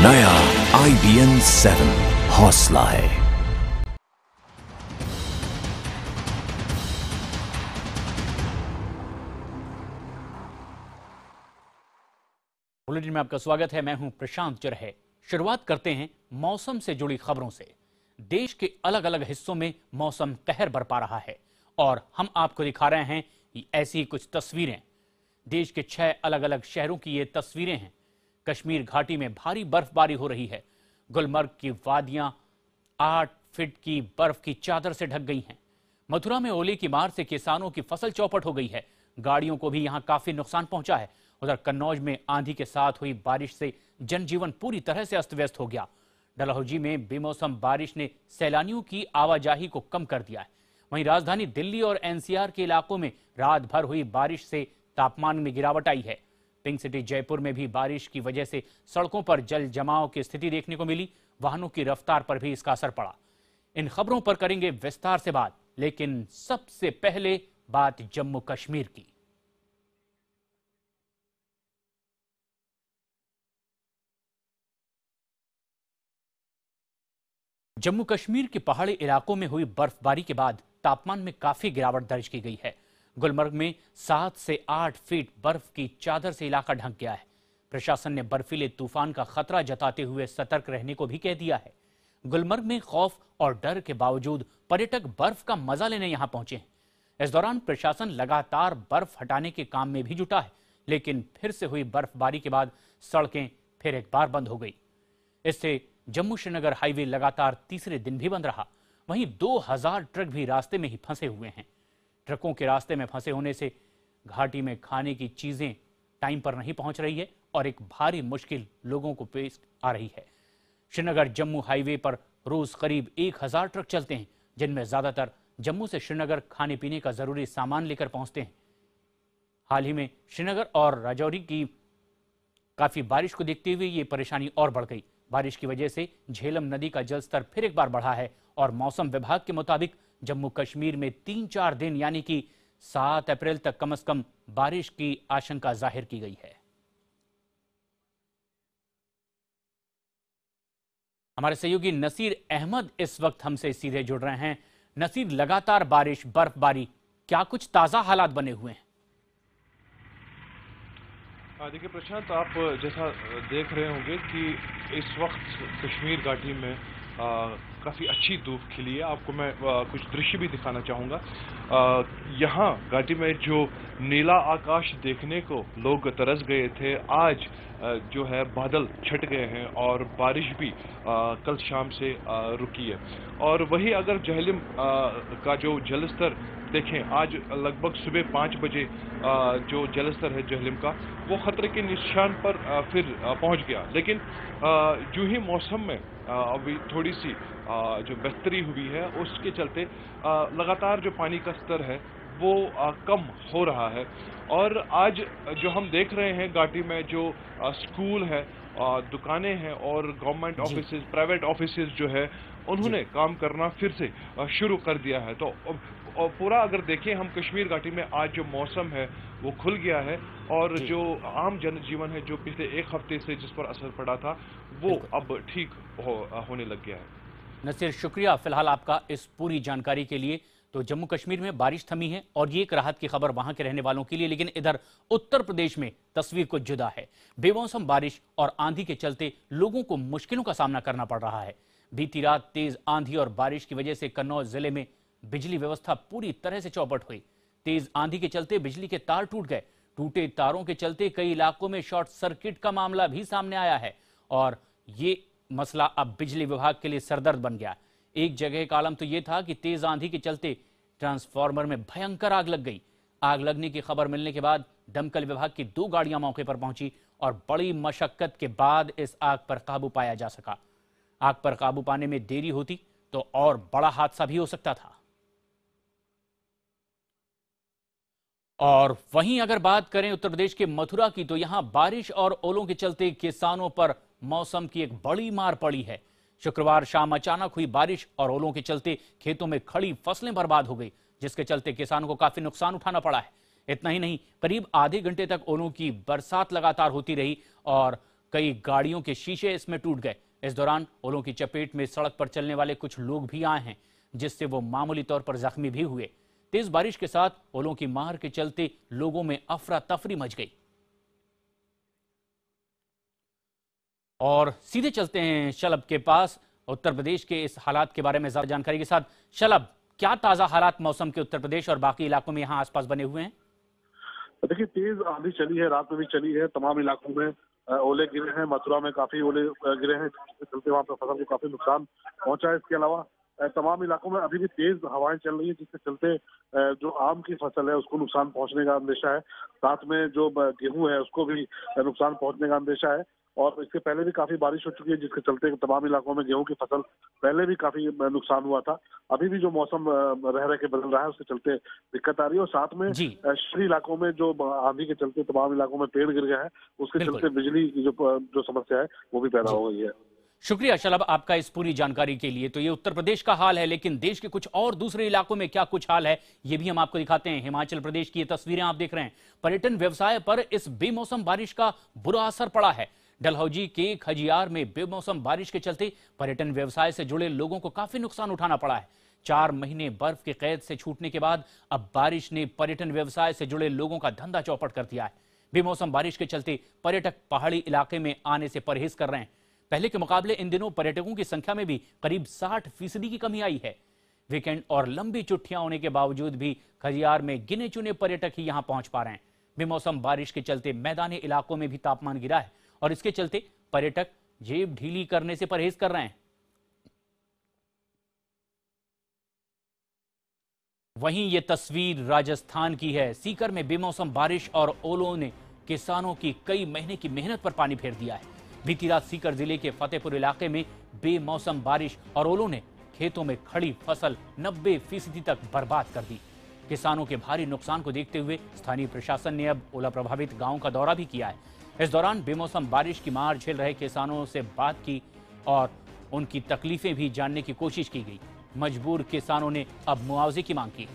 नया IBN 7 हौसला है। बुलेटिन में आपका स्वागत है। मैं हूं प्रशांत चरहे। शुरुआत करते हैं मौसम से जुड़ी खबरों से। देश के अलग अलग हिस्सों में मौसम कहर बरपा रहा है और हम आपको दिखा रहे हैं ऐसी कुछ तस्वीरें। देश के 6 अलग अलग शहरों की ये तस्वीरें हैं। कश्मीर घाटी में भारी बर्फबारी हो रही है। गुलमर्ग की वादियां 8 फीट की बर्फ की चादर से ढक गई हैं। मथुरा में ओले की मार से किसानों की फसल चौपट हो गई है। गाड़ियों को भी यहां काफी नुकसान पहुंचा है। उधर कन्नौज में आंधी के साथ हुई बारिश से जनजीवन पूरी तरह से अस्त व्यस्त हो गया। डलहौजी में बेमौसम बारिश ने सैलानियों की आवाजाही को कम कर दिया है। वहीं राजधानी दिल्ली और NCR के इलाकों में रात भर हुई बारिश से तापमान में गिरावट आई है। पिंक सिटी जयपुर में भी बारिश की वजह से सड़कों पर जल जमाव की स्थिति देखने को मिली। वाहनों की रफ्तार पर भी इसका असर पड़ा। इन खबरों पर करेंगे विस्तार से बात, लेकिन सबसे पहले बात जम्मू कश्मीर की। जम्मू कश्मीर के पहाड़ी इलाकों में हुई बर्फबारी के बाद तापमान में काफी गिरावट दर्ज की गई है। गुलमर्ग में 7 से 8 फीट बर्फ की चादर से इलाका ढक गया है। प्रशासन ने बर्फीले तूफान का खतरा जताते हुए सतर्क रहने को भी कह दिया है। गुलमर्ग में खौफ और डर के बावजूद पर्यटक बर्फ का मजा लेने यहां पहुंचे हैं। इस दौरान प्रशासन लगातार बर्फ हटाने के काम में भी जुटा है, लेकिन फिर से हुई बर्फबारी के बाद सड़कें फिर एक बार बंद हो गई। इससे जम्मू श्रीनगर हाईवे लगातार तीसरे दिन भी बंद रहा। वहीं 2000 ट्रक भी रास्ते में ही फंसे हुए हैं। ट्रकों के रास्ते में फंसे होने से घाटी में खाने की चीजें टाइम पर नहीं पहुंच रही है और एक भारी मुश्किल लोगों को पेश आ रही है। श्रीनगर जम्मू हाईवे पर रोज करीब 1000 ट्रक चलते हैं, जिनमें ज्यादातर जम्मू से श्रीनगर खाने पीने का जरूरी सामान लेकर पहुंचते हैं। हाल ही में श्रीनगर और राजौरी की काफी बारिश को देखते हुए ये परेशानी और बढ़ गई। बारिश की वजह से झेलम नदी का जलस्तर फिर एक बार बढ़ा है और मौसम विभाग के मुताबिक जम्मू कश्मीर में 3-4 दिन यानी कि 7 अप्रैल तक कम से कम बारिश की आशंका जाहिर की गई है। हमारे सहयोगी नसीर अहमद इस वक्त हमसे सीधे जुड़ रहे हैं। नसीर, लगातार बारिश, बर्फबारी, क्या कुछ ताजा हालात बने हुए हैं? देखिए प्रशांत, आप जैसा देख रहे होंगे कि इस वक्त कश्मीर घाटी में काफ़ी अच्छी धूप खिली है। आपको मैं कुछ दृश्य भी दिखाना चाहूँगा। यहाँ घाटी में जो नीला आकाश देखने को लोग तरस गए थे, आज जो है बादल छट गए हैं और बारिश भी कल शाम से रुकी है। और वही अगर जहलम का जो जलस्तर देखें, आज लगभग सुबह 5 बजे जो जलस्तर है जहलम का, वो खतरे के निशान पर फिर पहुंच गया। लेकिन जो ही मौसम में अभी थोड़ी सी जो बेहतरी हुई है, उसके चलते लगातार जो पानी का स्तर है वो कम हो रहा है। और आज जो हम देख रहे हैं घाटी में जो स्कूल है, दुकानें हैं और गवर्नमेंट ऑफिसेज, प्राइवेट ऑफिसेज जो है, उन्होंने काम करना फिर से शुरू कर दिया है। तो और पूरा अगर देखें हम कश्मीर घाटी में आज जो मौसम है वो खुल गया है और जो आम जनजीवन है जो पिछले 1 हफ्ते से जिस पर असर पड़ा था वो अब ठीक होने लग गया है। नसीर, शुक्रिया फिलहाल आपका इस पूरी जानकारी के लिए। तो जम्मू कश्मीर में बारिश थमी है और ये एक राहत की खबर वहां के रहने वालों के लिए, लेकिन इधर उत्तर प्रदेश में तस्वीर कुछ जुदा है। बेमौसम बारिश और आंधी के चलते लोगों को मुश्किलों का सामना करना पड़ रहा है। बीती रात तेज आंधी और बारिश की वजह से कन्नौज जिले में बिजली व्यवस्था पूरी तरह से चौपट हुई। तेज आंधी के चलते बिजली के तार टूट गए। टूटे तारों के चलते कई इलाकों में शॉर्ट सर्किट का मामला भी सामने आया है और ये मसला अब बिजली विभाग के लिए सरदर्द बन गया। एक जगह का आलम तो यह था कि तेज आंधी के चलते ट्रांसफार्मर में भयंकर आग लग गई। आग लगने की खबर मिलने के बाद दमकल विभाग की 2 गाड़ियां मौके पर पहुंची और बड़ी मशक्कत के बाद इस आग पर काबू पाया जा सका। आग पर काबू पाने में देरी होती तो और बड़ा हादसा भी हो सकता था। और वहीं अगर बात करें उत्तर प्रदेश के मथुरा की, तो यहां बारिश और ओलों के चलते किसानों पर मौसम की एक बड़ी मार पड़ी है। शुक्रवार शाम अचानक हुई बारिश और ओलों के चलते खेतों में खड़ी फसलें बर्बाद हो गई, जिसके चलते किसानों को काफी नुकसान उठाना पड़ा है। इतना ही नहीं, करीब आधे घंटे तक ओलों की बरसात लगातार होती रही और कई गाड़ियों के शीशे इसमें टूट गए। इस दौरान ओलों की चपेट में सड़क पर चलने वाले कुछ लोग भी आए हैं, जिससे वो मामूली तौर पर जख्मी भी हुए। तेज बारिश के साथ ओलों की मार के चलते लोगों में अफरा तफरी मच गई। और सीधे चलते हैं शलभ के पास, उत्तर प्रदेश के इस हालात के बारे में ज्यादा जानकारी के साथ। शलभ, क्या ताजा हालात मौसम के उत्तर प्रदेश और बाकी इलाकों में यहाँ आसपास बने हुए हैं? देखिए, तेज आंधी चली है, रात में भी चली है, तमाम इलाकों में ओले गिरे हैं। मथुरा में काफी ओले गिरे हैं, जिसके चलते वहाँ पर फसल को काफी नुकसान पहुंचा है। इसके अलावा तमाम इलाकों में अभी भी तेज हवाएं चल रही है, जिसके चलते जो आम की फसल है उसको नुकसान पहुंचने का अंदेशा है। साथ में जो गेहूं है उसको भी नुकसान पहुंचने का अंदेशा है। और इससे पहले भी काफी बारिश हो चुकी है, जिसके चलते तमाम इलाकों में गेहूं की फसल पहले भी काफी नुकसान हुआ था। अभी भी जो मौसम रह के बदल रहा है उसके चलते दिक्कत आ रही है। और साथ में शहरी इलाकों में जो आंधी के चलते तमाम इलाकों में पेड़ गिर गया है, उसके चलते बिजली की जो समस्या है वो भी पैदा हो गई है। शुक्रिया शलभ आपका इस पूरी जानकारी के लिए। तो ये उत्तर प्रदेश का हाल है, लेकिन देश के कुछ और दूसरे इलाकों में क्या कुछ हाल है ये भी हम आपको दिखाते हैं। हिमाचल प्रदेश की ये तस्वीरें आप देख रहे हैं। पर्यटन व्यवसाय पर इस बेमौसम बारिश का बुरा असर पड़ा है। डलहौजी के खजियार में बेमौसम बारिश के चलते पर्यटन व्यवसाय से जुड़े लोगों को काफी नुकसान उठाना पड़ा है। 4 महीने बर्फ के कैद से छूटने के बाद अब बारिश ने पर्यटन व्यवसाय से जुड़े लोगों का धंधा चौपट कर दिया है। बेमौसम बारिश के चलते पर्यटक पहाड़ी इलाके में आने से परहेज कर रहे हैं। पहले के मुकाबले इन दिनों पर्यटकों की संख्या में भी करीब 60% की कमी आई है। वीकेंड और लंबी छुट्टियां होने के बावजूद भी खजियार में गिने चुने पर्यटक ही यहां पहुंच पा रहे हैं। बेमौसम बारिश के चलते मैदानी इलाकों में भी तापमान गिरा है और इसके चलते पर्यटक जेब ढीली करने से परहेज कर रहे हैं। वहीं ये तस्वीर राजस्थान की है। सीकर में बेमौसम बारिश और ओलों ने किसानों की कई महीने की मेहनत पर पानी फेर दिया है। बीती रात सीकर जिले के फतेहपुर इलाके में बेमौसम बारिश और ओलों ने खेतों में खड़ी फसल 90% तक बर्बाद कर दी। किसानों के भारी नुकसान को देखते हुए स्थानीय प्रशासन ने अब ओला प्रभावित गांवों का दौरा भी किया है। इस दौरान बेमौसम बारिश की मार झेल रहे किसानों से बात की और उनकी तकलीफें भी जानने की कोशिश की गई। मजबूर किसानों ने अब मुआवजे की मांग की।